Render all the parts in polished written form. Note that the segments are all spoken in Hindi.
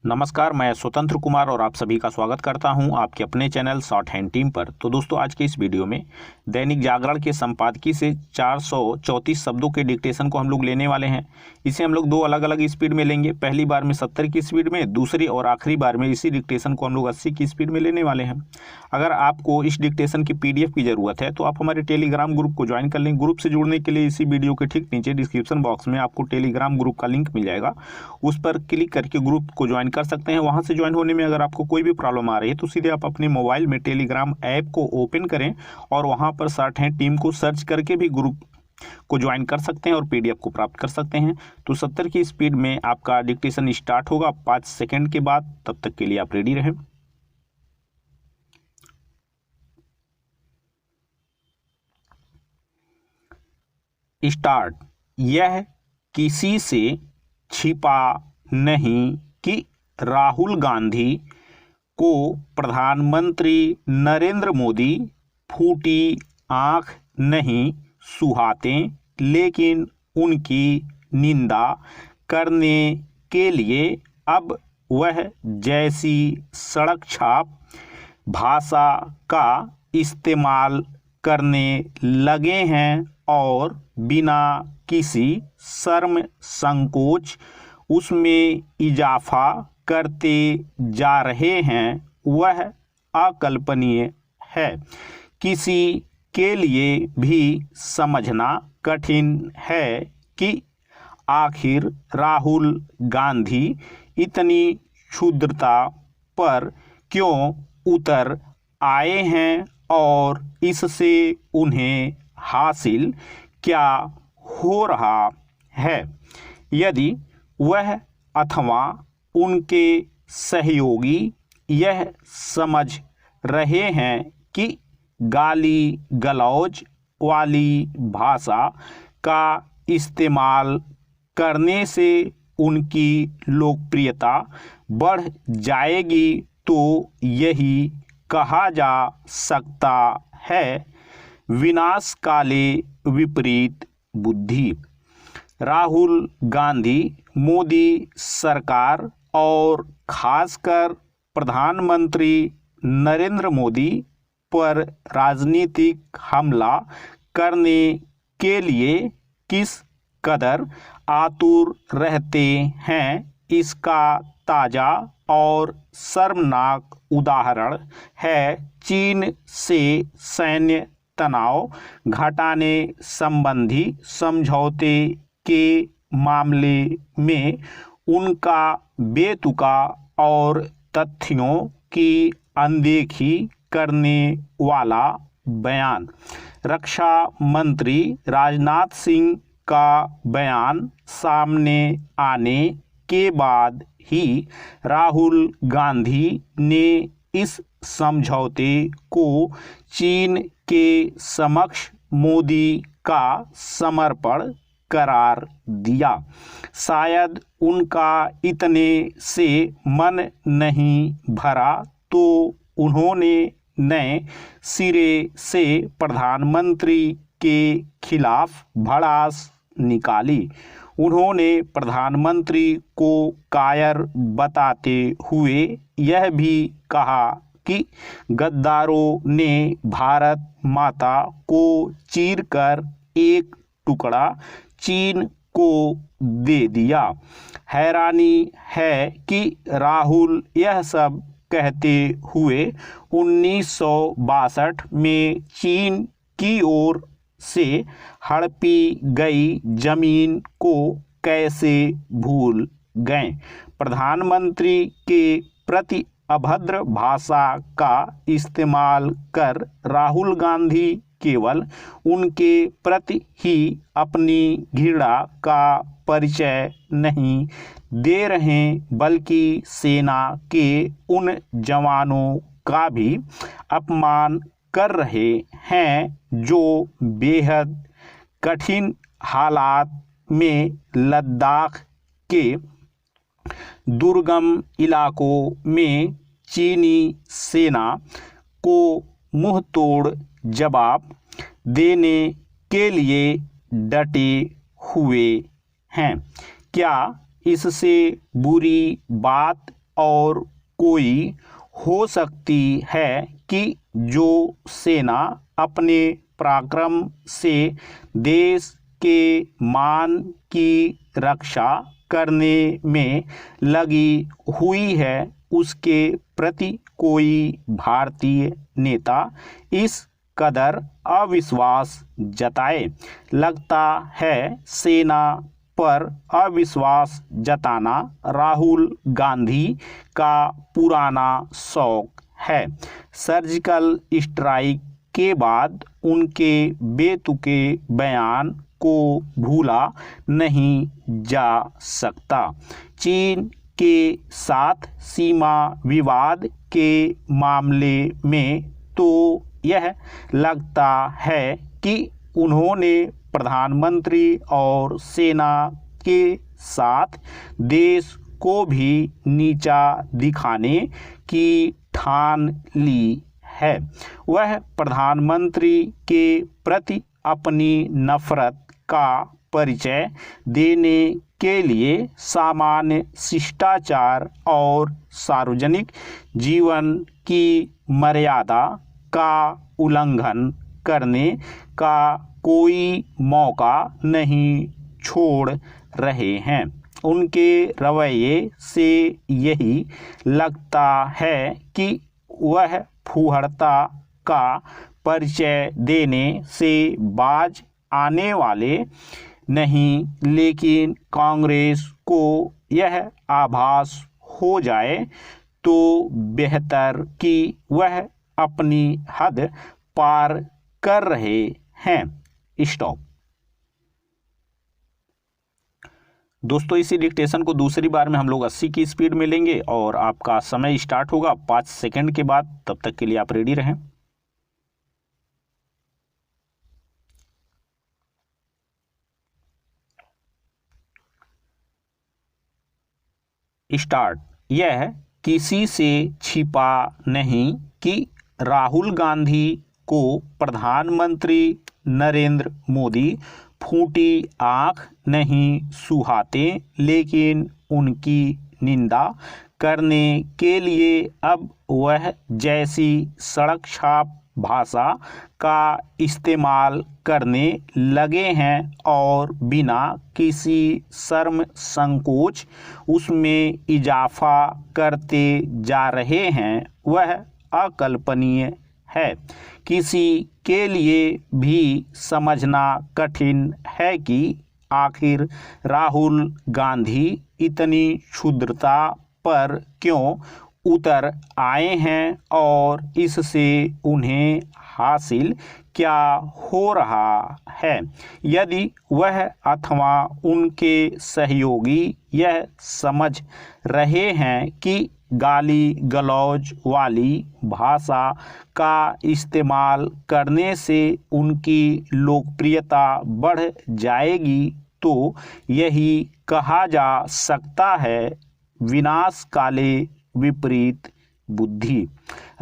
नमस्कार, मैं स्वतंत्र कुमार और आप सभी का स्वागत करता हूं आपके अपने चैनल शॉर्ट हैंड टीम पर। तो दोस्तों, आज के इस वीडियो में दैनिक जागरण के संपादकीय से 434 शब्दों के डिक्टेशन को हम लोग लेने वाले हैं। इसे हम लोग दो अलग अलग स्पीड में लेंगे। पहली बार में 70 की स्पीड में, दूसरी और आखिरी बार में इसी डिक्टेशन को हम लोग 80 की स्पीड में लेने वाले हैं। अगर आपको इस डिक्टेशन की PDF की ज़रूरत है तो आप हमारे टेलीग्राम ग्रुप को ज्वाइन कर लें। ग्रुप से जुड़ने के लिए इसी वीडियो के ठीक नीचे डिस्क्रिप्शन बॉक्स में आपको टेलीग्राम ग्रुप का लिंक मिल जाएगा। उस पर क्लिक करके ग्रुप को ज्वाइन कर सकते हैं। वहां से ज्वाइन होने में अगर आपको कोई भी प्रॉब्लम आ रही है तो सीधे आप अपने मोबाइल में टेलीग्राम ऐप को ओपन करें और वहां पर शॉर्ट हैंड टीम को सर्च करके भी ग्रुप को ज्वाइन कर सकते हैं और PDF को प्राप्त कर सकते हैं। तो 70 की स्पीड में आपका डिक्टेशन स्टार्ट होगा 5 सेकंड के बाद। तब तक के लिए आप रेडी रहें। स्टार्ट। यह किसी से छिपा नहीं कि राहुल गांधी को प्रधानमंत्री नरेंद्र मोदी फूटी आंख नहीं सुहाते, लेकिन उनकी निंदा करने के लिए अब वह जैसी सड़क छाप भाषा का इस्तेमाल करने लगे हैं और बिना किसी शर्म संकोच उसमें इजाफा करते जा रहे हैं, वह अकल्पनीय है। किसी के लिए भी समझना कठिन है कि आखिर राहुल गांधी इतनी क्षुद्रता पर क्यों उतर आए हैं और इससे उन्हें हासिल क्या हो रहा है। यदि वह अथवा उनके सहयोगी यह समझ रहे हैं कि गाली गलौज वाली भाषा का इस्तेमाल करने से उनकी लोकप्रियता बढ़ जाएगी, तो यही कहा जा सकता है विनाश काले विपरीत बुद्धि। राहुल गांधी मोदी सरकार और खासकर प्रधानमंत्री नरेंद्र मोदी पर राजनीतिक हमला करने के लिए किस कदर आतुर रहते हैं, इसका ताज़ा और शर्मनाक उदाहरण है चीन से सैन्य तनाव घटाने संबंधी समझौते के मामले में उनका बेतुका और तथ्यों की अनदेखी करने वाला बयान। रक्षा मंत्री राजनाथ सिंह का बयान सामने आने के बाद ही राहुल गांधी ने इस समझौते को चीन के समक्ष मोदी का समर्पण करार दिया। शायद उनका इतने से मन नहीं भरा तो उन्होंने नए सिरे से प्रधानमंत्री के खिलाफ भड़ास निकाली। उन्होंने प्रधानमंत्री को कायर बताते हुए यह भी कहा कि गद्दारों ने भारत माता को चीरकर एक टुकड़ा चीन को दे दिया। हैरानी है कि राहुल यह सब कहते हुए 1962 में चीन की ओर से हड़पी गई जमीन को कैसे भूल गए। प्रधानमंत्री के प्रति अभद्र भाषा का इस्तेमाल कर राहुल गांधी केवल उनके प्रति ही अपनी घृणा का परिचय नहीं दे रहे, बल्कि सेना के उन जवानों का भी अपमान कर रहे हैं जो बेहद कठिन हालात में लद्दाख के दुर्गम इलाकों में चीनी सेना को मुंहतोड़ जवाब देने के लिए डटे हुए हैं। क्या इससे बुरी बात और कोई हो सकती है कि जो सेना अपने पराक्रम से देश के मान की रक्षा करने में लगी हुई है, उसके प्रति कोई भारतीय नेता इस कदर अविश्वास जताए। लगता है सेना पर अविश्वास जताना राहुल गांधी का पुराना शौक है। सर्जिकल स्ट्राइक के बाद उनके बेतुके बयान को भूला नहीं जा सकता। चीन के साथ सीमा विवाद के मामले में तो यह लगता है कि उन्होंने प्रधानमंत्री और सेना के साथ देश को भी नीचा दिखाने की ठान ली है। वह प्रधानमंत्री के प्रति अपनी नफरत का परिचय देने के लिए सामान्य शिष्टाचार और सार्वजनिक जीवन की मर्यादा का उल्लंघन करने का कोई मौका नहीं छोड़ रहे हैं। उनके रवैये से यही लगता है कि वह फूहड़ता का परिचय देने से बाज आने वाले नहीं, लेकिन कांग्रेस को यह आभास हो जाए तो बेहतर कि वह अपनी हद पार कर रहे हैं। स्टॉप। दोस्तों, इसी डिक्टेशन को दूसरी बार में हम लोग 80 की स्पीड में लेंगे और आपका समय स्टार्ट होगा 5 सेकंड के बाद। तब तक के लिए आप रेडी रहें। स्टार्ट। यह किसी से छिपा नहीं कि राहुल गांधी को प्रधानमंत्री नरेंद्र मोदी फूटी आंख नहीं सुहाते, लेकिन उनकी निंदा करने के लिए अब वह जैसी सड़क छाप भाषा का इस्तेमाल करने लगे हैं और बिना किसी शर्म संकोच उसमें इजाफा करते जा रहे हैं, वह अकल्पनीय है। किसी के लिए भी समझना कठिन है कि आखिर राहुल गांधी इतनी क्षुद्रता पर क्यों उतर आए हैं और इससे उन्हें हासिल क्या हो रहा है। यदि वह अथवा उनके सहयोगी यह समझ रहे हैं कि गाली गलौज वाली भाषा का इस्तेमाल करने से उनकी लोकप्रियता बढ़ जाएगी, तो यही कहा जा सकता है विनाश काले विपरीत बुद्धि।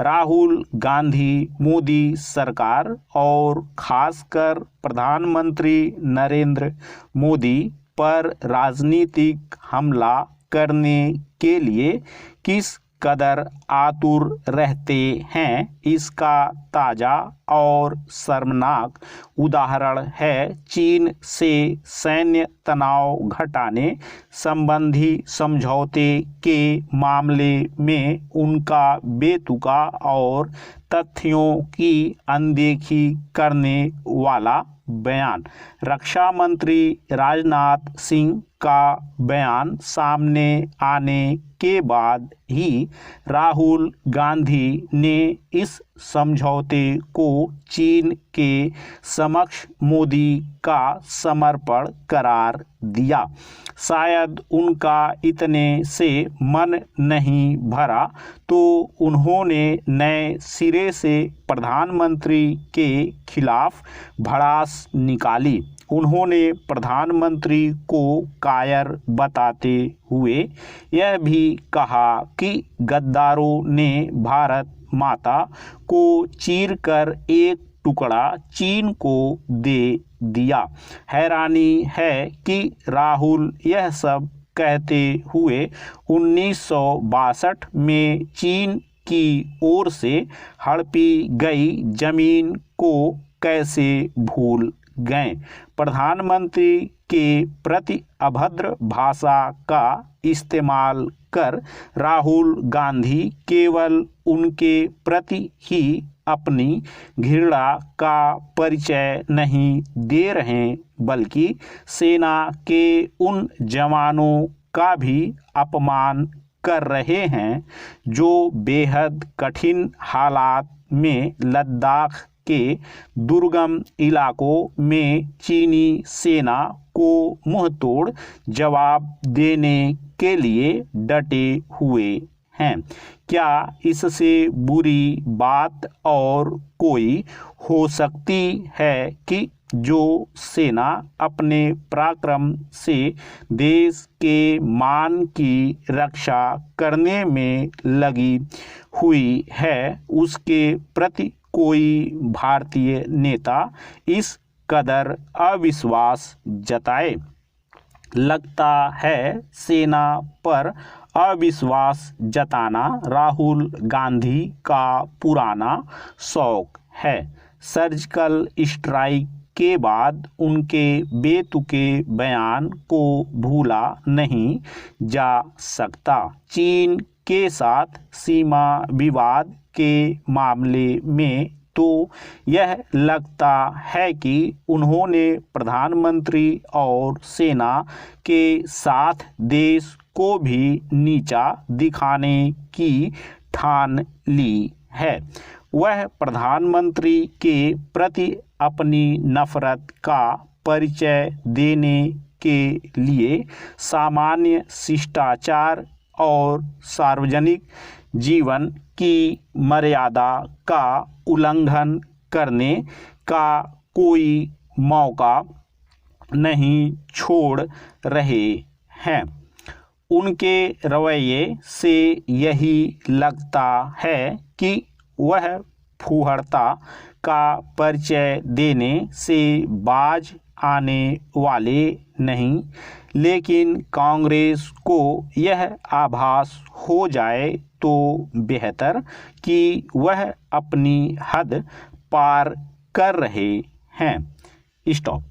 राहुल गांधी मोदी सरकार और खासकर प्रधानमंत्री नरेंद्र मोदी पर राजनीतिक हमला करने के लिए किस कदर आतुर रहते हैं, इसका ताज़ा और शर्मनाक उदाहरण है चीन से सैन्य तनाव घटाने संबंधी समझौते के मामले में उनका बेतुका और तथ्यों की अनदेखी करने वाला बयान। रक्षा मंत्री राजनाथ सिंह का बयान सामने आने के बाद ही राहुल गांधी ने इस समझौते को चीन के समक्ष मोदी का समर्पण करार दिया। शायद उनका इतने से मन नहीं भरा तो उन्होंने नए सिरे से प्रधानमंत्री के खिलाफ भड़ास निकाली। उन्होंने प्रधानमंत्री को कायर बताते हुए यह भी कहा कि गद्दारों ने भारत माता को चीरकर एक टुकड़ा चीन को दे दिया। हैरानी है कि राहुल यह सब कहते हुए 1962 में चीन की ओर से हड़पी गई जमीन को कैसे भूल गए। प्रधानमंत्री के प्रति अभद्र भाषा का इस्तेमाल कर राहुल गांधी केवल उनके प्रति ही अपनी घृणा का परिचय नहीं दे रहे बल्कि सेना के उन जवानों का भी अपमान कर रहे हैं जो बेहद कठिन हालात में लद्दाख के दुर्गम इलाकों में चीनी सेना को मुंहतोड़ जवाब देने के लिए डटे हुए हैं। क्या इससे बुरी बात और कोई हो सकती है कि जो सेना अपने पराक्रम से देश के मान की रक्षा करने में लगी हुई है उसके प्रति कोई भारतीय नेता इस कदर अविश्वास जताए। लगता है सेना पर अविश्वास जताना राहुल गांधी का पुराना शौक है। सर्जिकल स्ट्राइक के बाद उनके बेतुके बयान को भूला नहीं जा सकता। चीन के साथ सीमा विवाद के मामले में तो यह लगता है कि उन्होंने प्रधानमंत्री और सेना के साथ देश को भी नीचा दिखाने की ठान ली है। वह प्रधानमंत्री के प्रति अपनी नफरत का परिचय देने के लिए सामान्य शिष्टाचार और सार्वजनिक जीवन की मर्यादा का उल्लंघन करने का कोई मौका नहीं छोड़ रहे हैं। उनके रवैये से यही लगता है कि वह फूहड़ता का परिचय देने से बाज आने वाले नहीं, लेकिन कांग्रेस को यह आभास हो जाए तो बेहतर कि वह अपनी हद पार कर रहे हैं। स्टॉप।